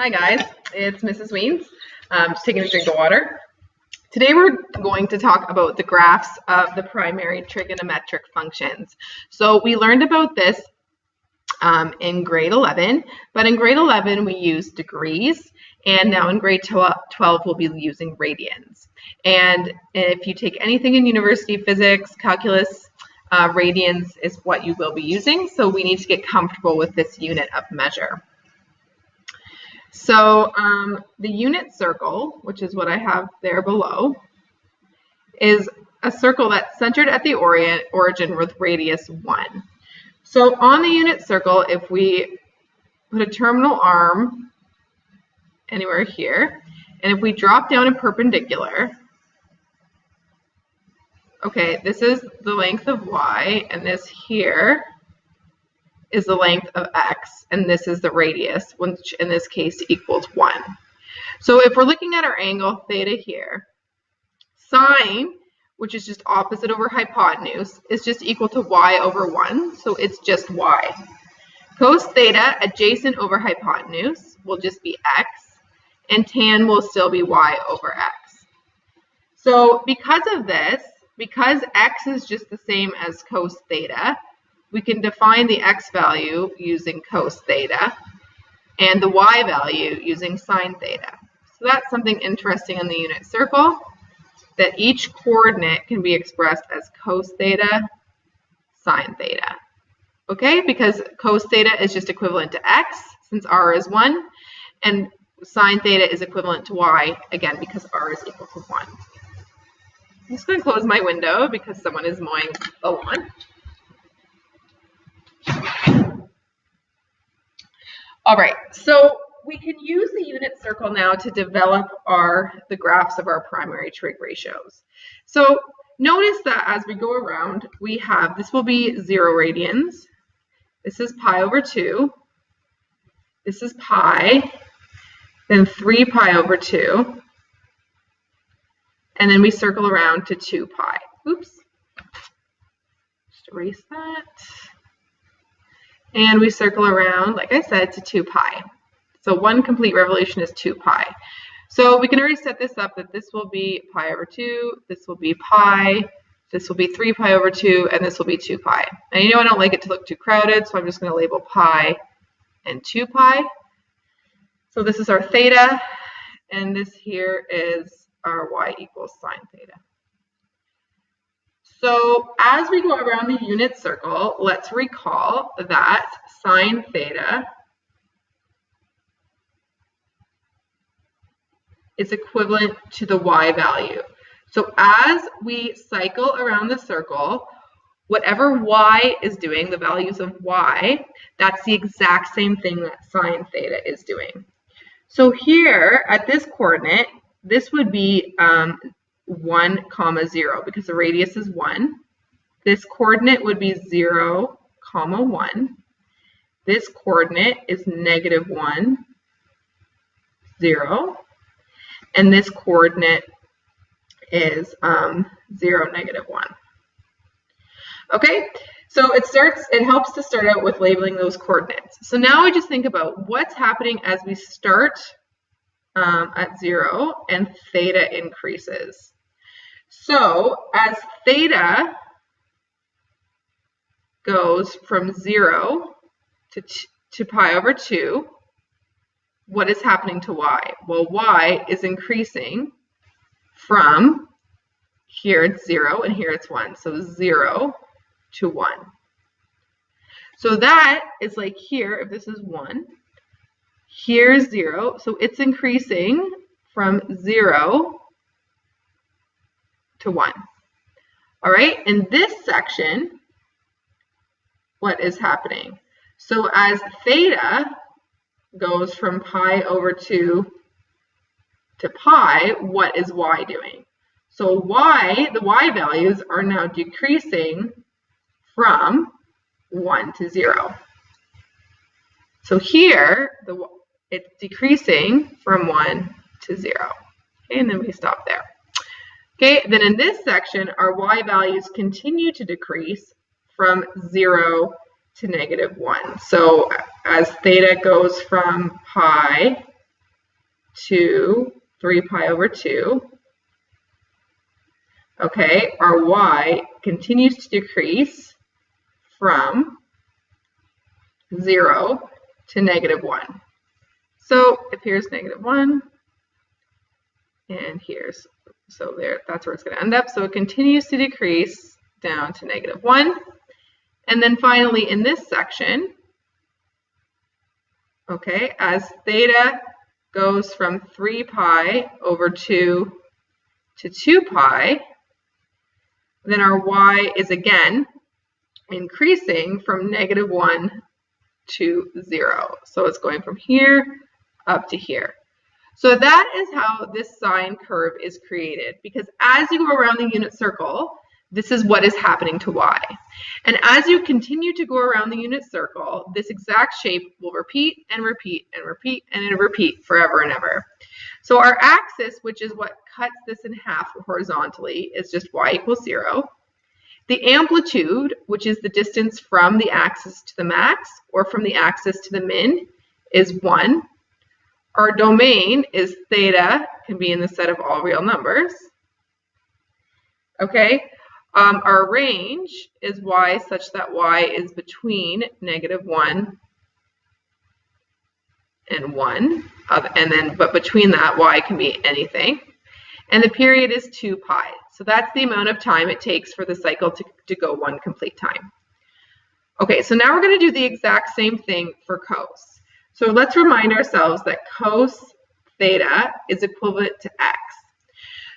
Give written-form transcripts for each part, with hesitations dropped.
Hi guys, it's Mrs. Weens. Just taking a drink of water. Today we're going to talk about the graphs of the primary trigonometric functions. So we learned about this in grade 11, but in grade 11 we used degrees, and now in grade 12 we'll be using radians. And if you take anything in university physics, calculus, radians is what you will be using, so we need to get comfortable with this unit of measure. So the unit circle, which is what I have there below, is a circle that's centered at the origin with radius 1. So on the unit circle, if we put a terminal arm anywhere here, and if we drop down a perpendicular, okay, this is the length of y, and this here is the length of x, and this is the radius, which in this case equals 1. So if we're looking at our angle theta here, sine, which is just opposite over hypotenuse, is just equal to y over 1, so it's just y. Cos theta, adjacent over hypotenuse, will just be x, and tan will still be y over x. So because of this, because x is just the same as cos theta, we can define the x value using cos theta and the y value using sine theta. So that's something interesting in the unit circle, that each coordinate can be expressed as cos theta, sine theta. Okay, because cos theta is just equivalent to x, since r is 1, and sine theta is equivalent to y, again, because r is equal to 1. I'm just going to close my window because someone is mowing the lawn. All right, so we can use the unit circle now to develop the graphs of our primary trig ratios. So notice that as we go around, we have, this will be 0 radians, this is pi over 2, this is pi, then 3 pi over 2, and then we circle around to 2 pi. Oops, just erase that. And we circle around, like I said, to 2 pi. So one complete revolution is 2 pi. So we can already set this up that this will be pi over 2, this will be pi, this will be 3 pi over 2, and this will be 2 pi. And you know I don't like it to look too crowded, so I'm just going to label pi and 2 pi. So this is our theta, and this here is our y equals sine theta. So as we go around the unit circle, let's recall that sine theta is equivalent to the y value. So as we cycle around the circle, whatever y is doing, the values of y, that's the exact same thing that sine theta is doing. So here at this coordinate, this would be 1, 0, because the radius is 1. This coordinate would be 0, 1. This coordinate is -1, 0. And this coordinate is 0, -1. Okay, so it helps to start out with labeling those coordinates. So now we just think about what's happening as we start at 0 and theta increases. So as theta goes from 0 to pi over 2, what is happening to y? Well, y is increasing from, here it's 0 and here it's 1, so 0 to 1. So that is like here, if this is 1, here's 0, so it's increasing from 0 to 1. All right, in this section, what is happening? So as theta goes from pi over 2 to pi, what is y doing? So the y values are now decreasing from 1 to 0. So here, it's decreasing from 1 to 0. Okay, and then we stop there. Okay, then in this section, our y values continue to decrease from 0 to -1. So as theta goes from pi to 3 pi over 2. Okay, our y continues to decrease from 0 to -1. So if here's -1, and here's, so there, that's where it's going to end up. So it continues to decrease down to -1. And then finally in this section, okay, as theta goes from 3 pi over 2 to 2 pi, then our y is again increasing from -1 to 0. So it's going from here up to here. So that is how this sine curve is created, because as you go around the unit circle, this is what is happening to y. And as you continue to go around the unit circle, this exact shape will repeat and repeat and repeat and repeat forever and ever. So our axis, which is what cuts this in half horizontally, is just y equals 0. The amplitude, which is the distance from the axis to the max or from the axis to the min, is 1. Our domain is theta, can be in the set of all real numbers. Okay, our range is y such that y is between -1 and 1, but between that y can be anything. And the period is 2 pi. So that's the amount of time it takes for the cycle to go one complete time. Okay, so now we're going to do the exact same thing for cos. So let's remind ourselves that cos theta is equivalent to x.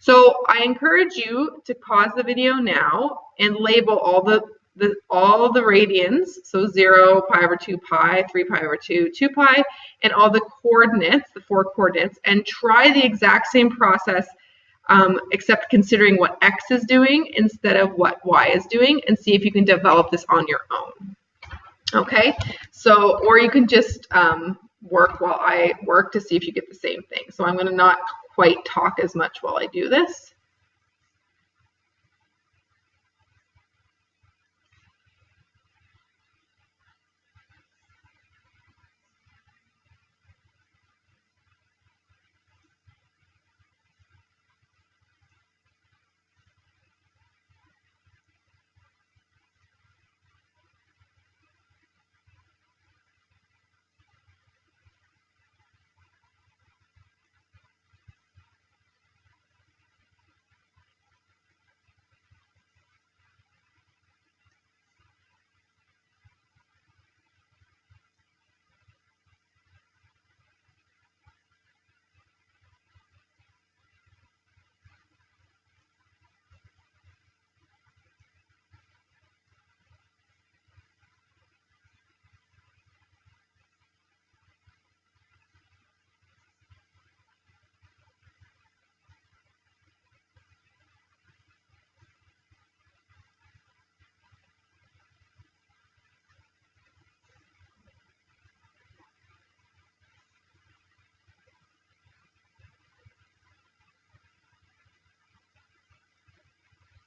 So I encourage you to pause the video now and label all the radians, so 0, pi over 2 pi, 3 pi over 2, 2 pi, and all the coordinates, the 4 coordinates, and try the exact same process, except considering what x is doing instead of what y is doing, and see if you can develop this on your own. Okay, so, or you can just work while I work to see if you get the same thing. So I'm going to not quite talk as much while I do this.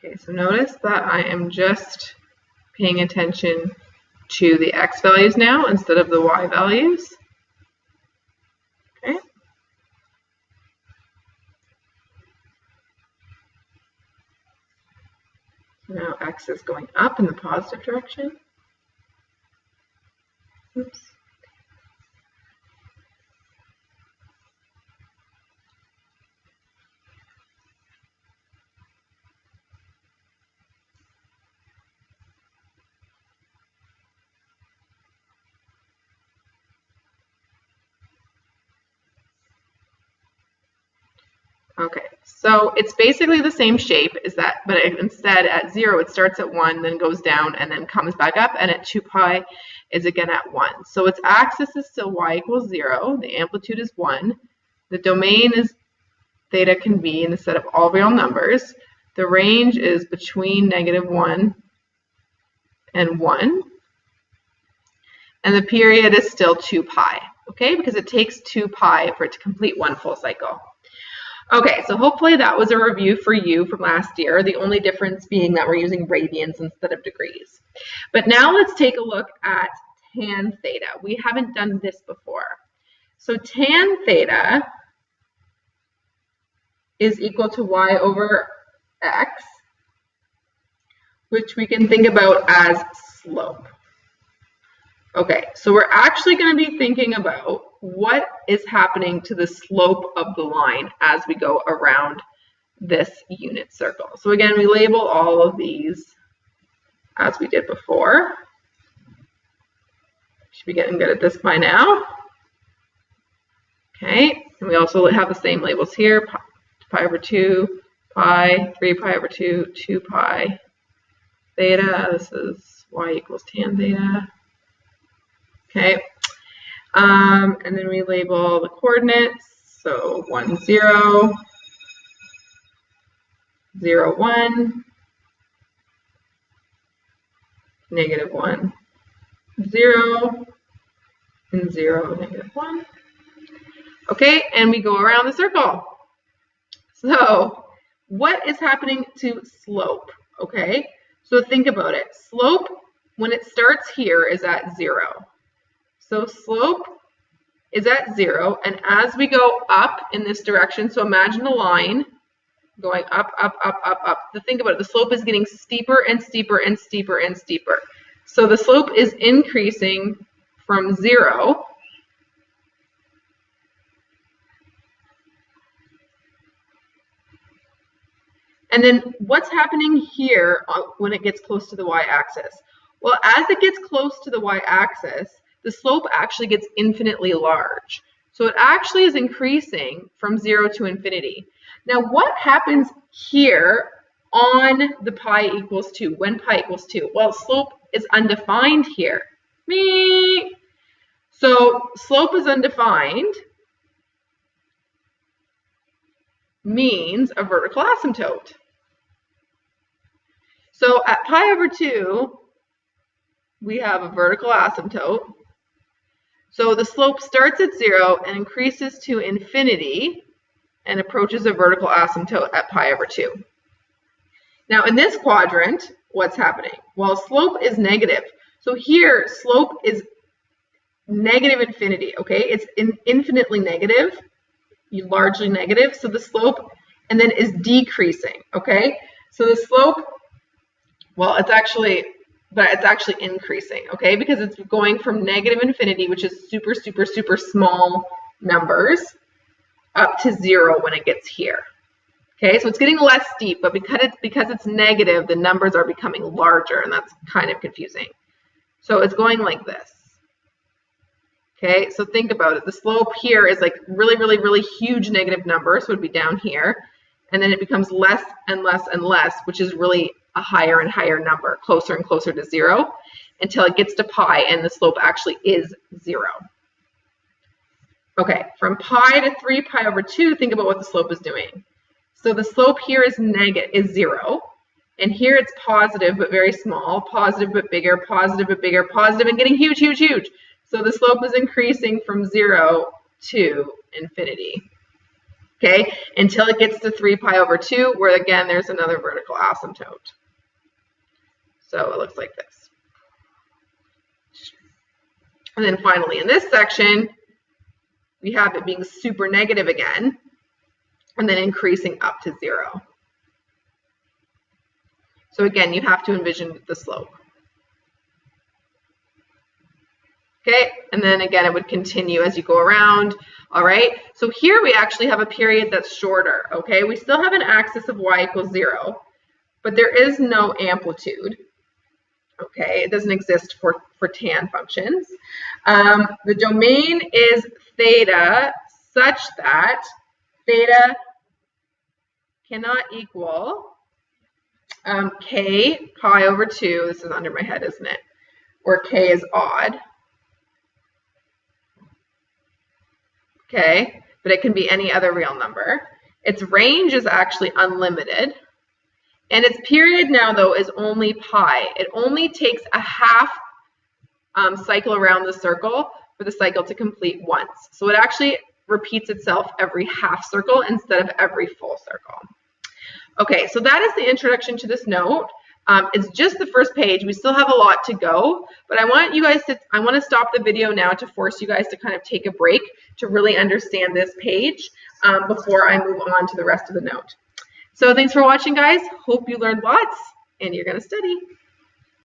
Okay, so notice that I am just paying attention to the x values now instead of the y values. Okay. So now x is going up in the positive direction. Oops. Okay, so it's basically the same shape as that, but instead at 0 it starts at 1, then goes down, and then comes back up, and at 2 pi is again at 1. So its axis is still y equals 0, the amplitude is 1, the domain is theta can be in the set of all real numbers, the range is between -1 and 1, and the period is still 2 pi, okay, because it takes 2 pi for it to complete one full cycle. Okay, so hopefully that was a review for you from last year, the only difference being that we're using radians instead of degrees. But now let's take a look at tan theta. We haven't done this before. So tan theta is equal to y over x, which we can think about as slope. Okay, so we're actually going to be thinking about what is happening to the slope of the line as we go around this unit circle. So again, we label all of these as we did before. Should be getting good at this by now. Okay, and we also have the same labels here, pi over 2, pi, 3 pi over 2, 2 pi, theta, this is y equals tan theta. Okay, and then we label the coordinates, so 1, 0, 0, 1, negative 1, 0, and 0, negative 1. Okay, and we go around the circle. So what is happening to slope? Okay, so think about it. Slope, when it starts here, is at 0. So slope is at 0, and as we go up in this direction, so imagine a line going up, up, up, up, up. Think about it. The slope is getting steeper and steeper and steeper and steeper. So the slope is increasing from 0 and then what's happening here when it gets close to the y-axis? Well, as it gets close to the y-axis, the slope actually gets infinitely large. So it actually is increasing from 0 to infinity. Now, what happens here on the pi equals 2, when pi equals 2? Well, slope is undefined here. So slope is undefined means a vertical asymptote. So at pi over 2, we have a vertical asymptote. So the slope starts at 0 and increases to infinity and approaches a vertical asymptote at pi over 2. Now in this quadrant, what's happening? Well, slope is negative. So here, slope is negative infinity, okay? It's infinitely negative, largely negative. So the slope, and then is decreasing, okay? So the slope, well, it's actually increasing, okay? Because it's going from negative infinity, which is super, super, super small numbers, up to 0 when it gets here. Okay, so it's getting less steep, but because it's negative, the numbers are becoming larger, and that's kind of confusing. So it's going like this. Okay, so think about it. The slope here is like really, really, really huge negative number, so it would be down here. And then it becomes less and less and less, which is really a higher and higher number, closer and closer to 0, until it gets to pi, and the slope actually is 0. Okay, from pi to 3 pi over 2, think about what the slope is doing. So the slope here is 0, and here it's positive but very small, positive but bigger, positive but bigger, positive and getting huge, huge, huge. So the slope is increasing from 0 to infinity, okay, until it gets to 3 pi over 2, where again there's another vertical asymptote. So it looks like this. And then finally in this section, we have it being super negative again, and then increasing up to 0. So again, you have to envision the slope. Okay, and then again, it would continue as you go around. All right, so here we actually have a period that's shorter. Okay, we still have an axis of y equals 0, but there is no amplitude. Okay, it doesn't exist for tan functions. The domain is theta such that theta cannot equal k pi over 2. This is under my head, isn't it? Where k is odd. Okay, but it can be any other real number. Its range is actually unlimited. And its period now, though, is only pi. It only takes a half cycle around the circle for the cycle to complete once. So it actually repeats itself every half circle instead of every full circle. Okay, so that is the introduction to this note. It's just the first page. We still have a lot to go, but I want to stop the video now to force you guys to kind of take a break to really understand this page before I move on to the rest of the note. So thanks for watching, guys. Hope you learned lots and you're going to study.